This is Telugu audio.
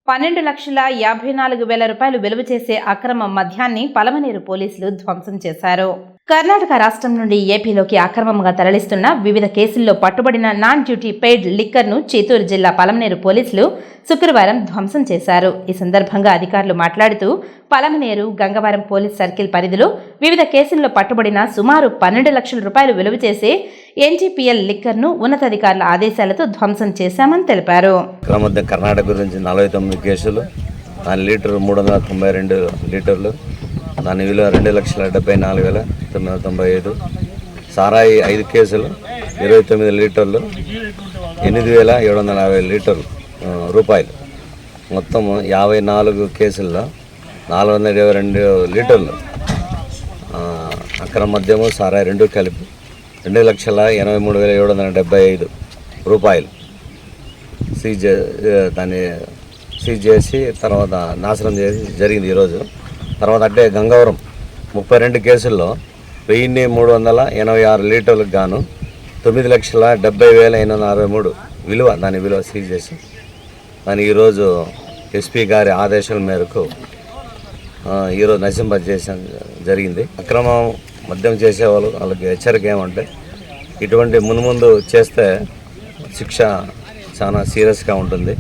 12,54,000 రూపాయలు విలువ చేసే అక్రమ మద్యాన్ని పలమనేరు పోలీసులు ధ్వంసం చేశారు. కర్ణాటక రాష్ట్రం నుండి ఏపీలోకి అక్రమంగా తరలిస్తున్న వివిధ కేసుల్లో పట్టుబడిన నాన్ డ్యూటీ పెయిడ్ లిక్కర్ను చిత్తూరు జిల్లా పలమనేరు పోలీసులు శుక్రవారం ధ్వంసం చేశారు. ఈ సందర్భంగా అధికారులు మాట్లాడుతూ పలమనేరు గంగవరం పోలీస్ సర్కిల్ పరిధిలో వివిధ కేసుల్లో పట్టుబడిన సుమారు 12 లక్షల రూపాయలు విలువ చేసే ఎన్టీపీఎల్ లిక్కర్ను ఉన్నతాధికారుల ఆదేశాలతో ధ్వంసం చేశామని తెలిపారు. కర్ణాటక గురించి 49 కేసులు, దాని లీటర్ 392 లీటర్లు, దాని విలువ 2,74,995. సారాయి 5 కేసులు, 29 లీటర్లు, 8,750 లీటర్లు రూపాయలు. మొత్తం 54 కేసుల్లో 422 లీటర్లు అక్రమ మద్యము, సారాయి 2 కలిపి 2,83,775 రూపాయలు దాన్ని సీజ్ చేసి తర్వాత నాశనం చేసి జరిగింది ఈరోజు. తర్వాత అంటే గంగవరం 32 కేసుల్లో 1,386 లీటర్లకు గాను 9,70,863 విలువ, దాని విలువ సీజ్ చేసి దాన్ని ఈరోజు ఎస్పీ గారి ఆదేశాల మేరకు ఈరోజు నశింప చేసే జరిగింది. అక్రమం మద్యం చేసేవాళ్ళు వాళ్ళకి హెచ్చరిక ఏమంటే ఇటువంటి మున్ముందు చేస్తే శిక్ష చాలా సీరియస్గా ఉంటుంది.